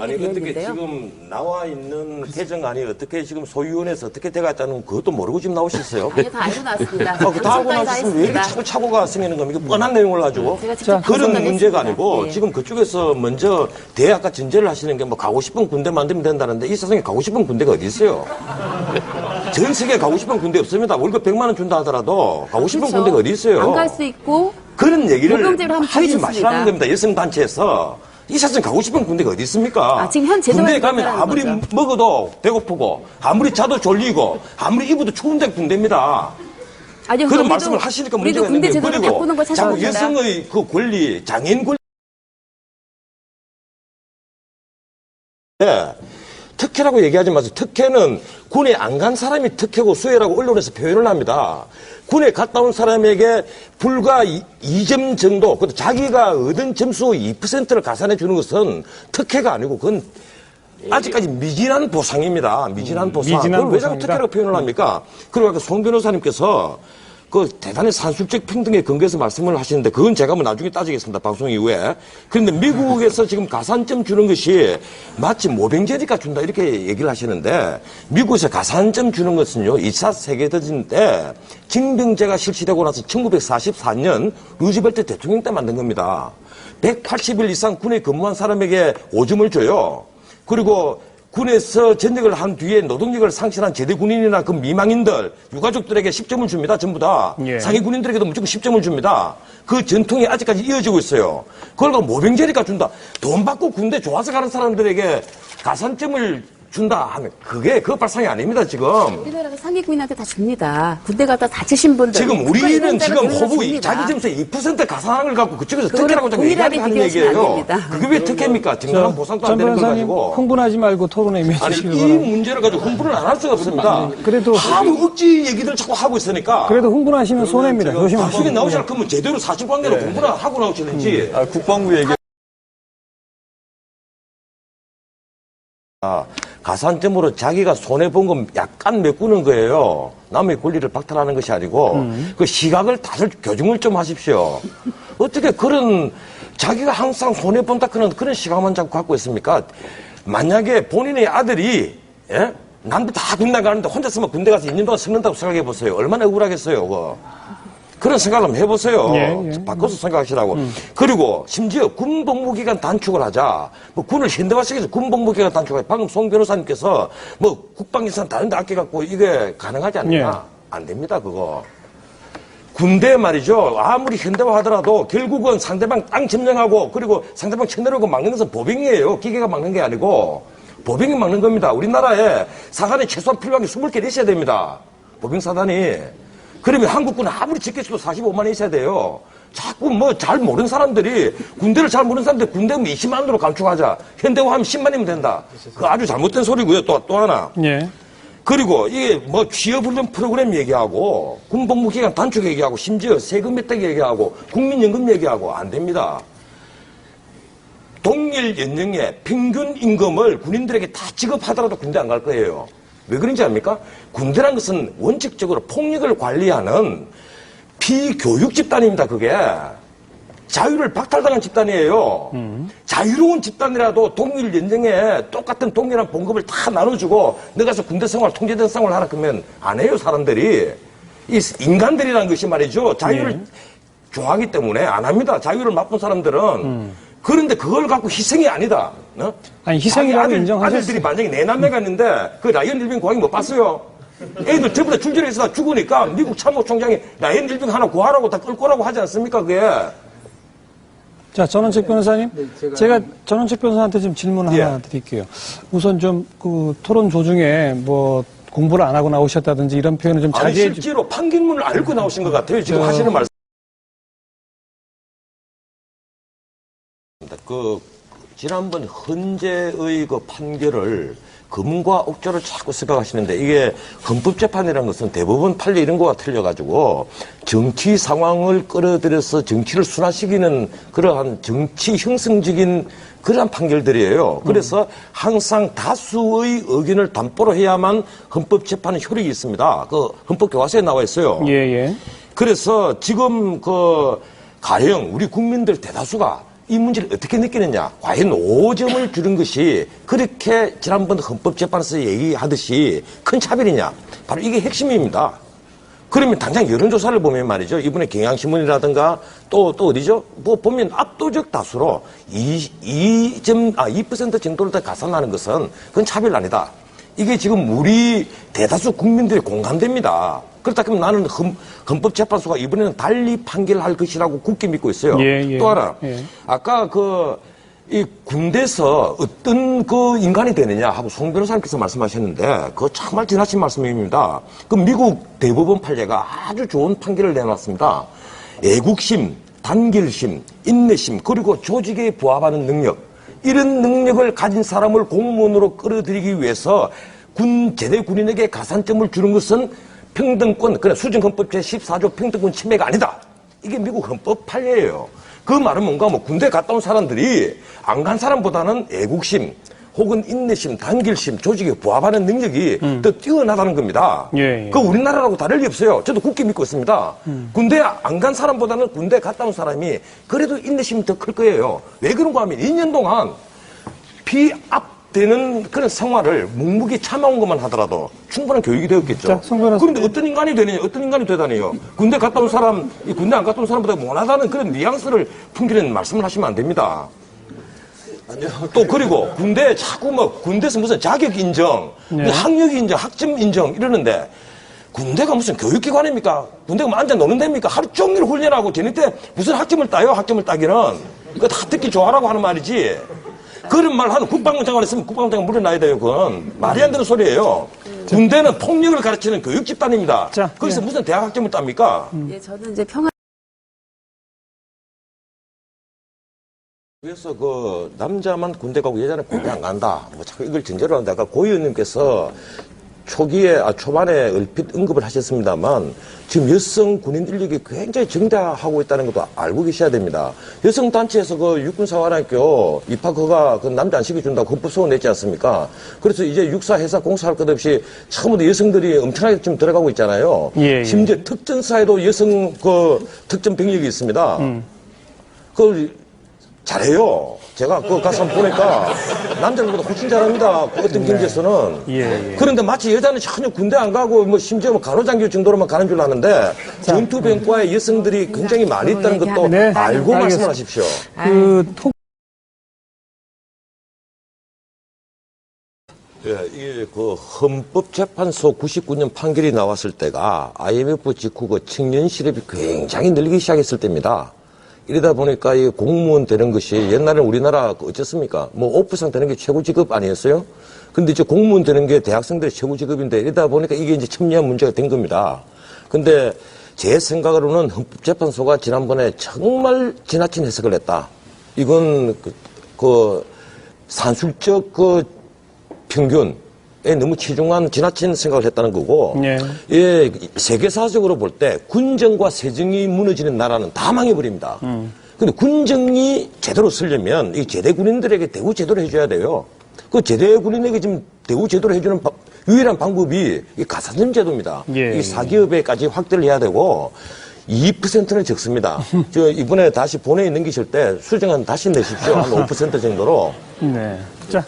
아니 어떻게 지금 나와 있는 개정안이 어떻게 지금 소위원회에서 어떻게 돼갔다는 그것도 모르고 지금 나오셨어요? 아니, 다 알고 나왔습니다. 다 알고 나왔으면 왜 이렇게 자꾸 착오가 생기는 겁니까? 뻔한 내용을 가지고 그런 문제가 아니고 네. 지금 그쪽에서 먼저 대학가 전제를 하시는 게 뭐 가고 싶은 군대 만들면 된다는데 이 세상에 가고 싶은 군대가 어디 있어요? 전 세계에 가고 싶은 군대 없습니다. 월급 100만 원 준다 하더라도 가고 싶은 그렇죠. 군대가 어디 있어요? 안 갈 수 있고 그런 얘기를 하지 마시라는 겁니다. 여성단체에서. 이 세상에 가고 싶은 군대가 어디 있습니까? 지금 현 제도가 군대에 가면 아무리 거죠. 먹어도 배고프고 아무리 자도 졸리고 아무리 입어도 추운데 군대입니다. 아니요, 그런 말씀을 하시니까 문제가 있는 거예요. 그리고 자꾸 여성의 그 권리, 장애인 권리 네. 특혜라고 얘기하지 마세요. 특혜는 군에 안 간 사람이 특혜고 수혜라고 언론에서 표현을 합니다. 군에 갔다 온 사람에게 불과 2점 정도, 그것도 자기가 얻은 점수 2%를 가산해 주는 것은 특혜가 아니고 그건 아직까지 미진한 보상입니다. 미진한 보상. 그걸 왜 자꾸 특혜라고 표현을 합니까? 그리고 아까 송 변호사님께서 그 대단히 산술적 평등에 근거해서 말씀을 하시는데 그건 제가 뭐 나중에 따지겠습니다. 방송 이후에. 그런데 미국에서 지금 가산점 주는 것이 마치 모병제니까 준다 이렇게 얘기를 하시는데 미국에서 가산점 주는 것은요. 2차 세계대전 때 징병제가 실시되고 나서 1944년 루즈벨트 대통령 때 만든 겁니다. 180일 이상 군에 근무한 사람에게 5점을 줘요. 그리고 군에서 전역을 한 뒤에 노동력을 상실한 제대 군인이나 그 미망인들, 유가족들에게 10점을 줍니다. 전부 다. 예. 상위 군인들에게도 무조건 10점을 줍니다. 그 전통이 아직까지 이어지고 있어요. 그걸 모병제니까 준다. 돈 받고 군대 좋아서 가는 사람들에게 가산점을 준다 하면 그게 그 발상이 아닙니다. 지금. 우리나라가 상위 군인한테 다 줍니다. 군대 갔다 다치신 분들. 지금 우리는 지금 호부 자기 점수에 2% 가산을 갖고 그쪽에서 특혜라고 자꾸 얘기하는 얘기예요. 그게 왜 특혜입니까? 정당한 보상도 안 되는 걸 가지고. 흥분하지 말고 토론에 임해주시기 바랍니다. 이 문제를 가지고 흥분을 안 할 수가 없습니다. 그래도 하도 억지 얘기들 자꾸 하고 있으니까. 그래도 흥분하시면 손해입니다. 조심하세요. 나중에 나오시라 그러면 제대로 사실관계로 공부를 하고 나오시는지. 국방부 얘기. 가산점으로 자기가 손해본 건 약간 메꾸는 거예요. 남의 권리를 박탈하는 것이 아니고 그 시각을 다들 교정을 좀 하십시오. 어떻게 그런 자기가 항상 손해본다 그런 시각만 자꾸 갖고 있습니까? 만약에 본인의 아들이 예? 남들 다 군대 가는데 혼자서만 군대 가서 2년 동안 썩는다고 생각해 보세요. 얼마나 억울하겠어요. 그거. 그런 생각을 한번 해보세요. 예. 바꿔서 생각하시라고. 그리고 심지어 군복무기간 단축을 하자. 뭐 군을 현대화시켜서 군복무기간 단축을 하자. 방금 송 변호사님께서 뭐 국방예산 다른 데 아껴갖고 이게 가능하지 않느냐. 예. 안 됩니다. 그거. 군대 말이죠. 아무리 현대화하더라도 결국은 상대방 땅 점령하고 그리고 상대방 쳐내려고 막는 것은 보병이에요. 기계가 막는 게 아니고 보병이 막는 겁니다. 우리나라에 사단이 최소한 필요한 게 20개 있어야 됩니다. 보병 사단이. 그러면 한국군은 아무리 적게서도 45만 있어야 돼요. 자꾸 뭐 잘 모르는 사람들이 군대를 잘 모르는 사람들이 군대 20만으로 감축하자. 현대화하면 10만이면 된다. 그 아주 잘못된 소리고요. 또 하나. 예. 그리고 이게 뭐 취업훈련 프로그램 얘기하고 군복무기간 단축 얘기하고 심지어 세금 혜택 얘기하고 국민연금 얘기하고 안 됩니다. 동일 연령의 평균 임금을 군인들에게 다 지급하더라도 군대 안 갈 거예요. 왜 그런지 압니까? 군대란 것은 원칙적으로 폭력을 관리하는 비교육 집단입니다, 그게. 자유를 박탈당한 집단이에요. 자유로운 집단이라도 동일 연령에 똑같은 동일한 봉급을 다 나눠주고 너가서 군대 생활, 통제된 생활을 하라 그러면 안 해요, 사람들이. 이 인간들이라는 것이 말이죠. 자유를 좋아하기 때문에 안 합니다. 자유를 맛본 사람들은. 그런데 그걸 갖고 희생이 아니다. 어? 아니, 희생이라고 인정하셨어요. 아들들이 만약에 내 남매가 있는데 그 라이언 일병 구하기 못 봤어요? 애들 전부 다 줄줄해서 다 죽으니까 미국 참모총장이 라이언 일병 하나 구하라고 다 끌고 오라고 하지 않습니까, 그게? 자, 전원책 변호사님. 제가 전원책 변호사한테 좀 질문 하나 드릴게요. 우선 좀 그 토론 조중에 뭐 공부를 안 하고 나오셨다든지 이런 표현을 좀 자제해 주시고. 실제로 판결문을 안 읽고 나오신 것 같아요. 지금 하시는 말씀. 지난번 헌재의 그 판결을 금과 옥조를 자꾸 생각하시는데 이게 헌법재판이라는 것은 대부분 판례 이런 거와 틀려가지고 정치 상황을 끌어들여서 정치를 순화시키는 그러한 정치 형성적인 그러한 판결들이에요. 그래서 항상 다수의 의견을 담보로 해야만 헌법재판은 효력이 있습니다. 그 헌법교과서에 나와 있어요. 예. 그래서 지금 그 가령 우리 국민들 대다수가 이 문제를 어떻게 느끼느냐. 과연 5점을 주는 것이 그렇게 지난번 헌법재판소에서 얘기하듯이 큰 차별이냐. 바로 이게 핵심입니다. 그러면 당장 여론조사를 보면 말이죠. 이번에 경향신문이라든가 또 어디죠? 뭐 보면 압도적 다수로 2% 정도를 더 가산하는 것은 그건 차별 아니다. 이게 지금 우리 대다수 국민들이 공감됩니다. 그렇다 그러면 나는 헌법재판소가 이번에는 달리 판결할 것이라고 굳게 믿고 있어요. 예. 또 하나, 예. 아까 이 군대에서 어떤 그 인간이 되느냐 하고 송 변호사님께서 말씀하셨는데 그거 정말 지나친 말씀입니다. 그 미국 대법원 판례가 아주 좋은 판결을 내놨습니다. 애국심, 단결심, 인내심 그리고 조직에 부합하는 능력 이런 능력을 가진 사람을 공무원으로 끌어들이기 위해서 제대 군인에게 가산점을 주는 것은 평등권, 그래 수정헌법 제14조 평등권 침해가 아니다. 이게 미국 헌법 판례예요. 그 말은 뭔가 뭐 군대 갔다 온 사람들이 안 간 사람보다는 애국심 혹은 인내심, 단결심, 조직에 부합하는 능력이 더 뛰어나다는 겁니다. 예. 그 우리나라라고 다를 리 없어요. 저도 굳게 믿고 있습니다. 군대 안 간 사람보다는 군대 갔다 온 사람이 그래도 인내심이 더 클 거예요. 왜 그런가 하면 2년 동안 피압되는 그런 생활을 묵묵히 참아온 것만 하더라도 충분한 교육이 되었겠죠. 자, 송 변호사. 그런데 어떤 인간이 되느냐, 어떤 인간이 되다니요. 군대 갔다 온 사람, 이 군대 안 갔다 온 사람보다 못하다는 그런 뉘앙스를 풍기는 말씀을 하시면 안 됩니다. 또 그리고 군대에 자꾸 뭐 군대에서 무슨 자격 인정, 네. 학력 인정, 학점 인정 이러는데 군대가 무슨 교육기관입니까? 군대가 뭐 앉아 노는 데입니까? 하루 종일 훈련하고 쟤네 무슨 학점을 따요? 학점을 따기는 그거 다 듣기 좋아라고 하는 말이지. 그런 말 하는 국방부 장관 있으면 국방부 장관 물어놔야 돼요. 그건 말이 안 되는 소리예요. 군대는 폭력을 가르치는 교육 집단입니다. 자, 거기서 예. 무슨 대학 학점을 땁니까? 예, 저는 이제 평화 그래서 그 남자만 군대 가고 여자는 군대 안 간다. 뭐 자꾸 이걸 전제로 하는데 아까 고 의원님께서 초반에 얼핏 언급을 하셨습니다만 지금 여성 군인 인력이 굉장히 증대하고 있다는 것도 알고 계셔야 됩니다. 여성 단체에서 그 육군사관학교 입학허가 그 남자 안 시켜준다고 헌법소원 냈지 않습니까? 그래서 이제 육사 회사 공사할 것 없이 처음부터 여성들이 엄청나게 지금 들어가고 있잖아요. 예. 심지어 특전사에도 여성 그 특전 병력이 있습니다. 잘해요. 제가 그 가서 한번 보니까 남자들보다 훨씬 잘합니다. 그 어떤 경지에서는. 예. 그런데 마치 여자는 전혀 군대 안 가고 뭐 심지어 뭐 간호장교 정도로만 가는 줄 아는데 전투병과에 여성들이 굉장히 많이 있다는 것도 네. 알고 알겠습니다. 말씀을 하십시오. 예, 이게 그 헌법재판소 99년 판결이 나왔을 때가 IMF 직후 그 청년 실업이 굉장히 늘기 시작했을 때입니다. 이러다 보니까 이 공무원 되는 것이 옛날에는 우리나라 어쨌습니까? 뭐 오프상 되는 게 최고 직업 아니었어요? 근데 이제 공무원 되는 게 대학생들의 최고 직업인데 이러다 보니까 이게 이제 첨예한 문제가 된 겁니다. 근데 제 생각으로는 헌법재판소가 지난번에 정말 지나친 해석을 했다. 이건 그 산술적 그 평균에 너무 치중한 지나친 생각을 했다는 거고, 네. 예, 세계사적으로 볼 때 군정과 세정이 무너지는 나라는 다 망해버립니다. 근데 군정이 제대로 쓰려면 이 제대 군인들에게 대우 제대로 해줘야 돼요. 그 제대 군인에게 지금 대우 제대로 해주는 유일한 방법이 이 가산점 제도입니다. 예. 이 사기업에까지 확대를 해야 되고, 2%는 적습니다. 저 이번에 다시 본회의 넘기실 때 수정안 다시 내십시오. 한 5% 정도로. 네. 자,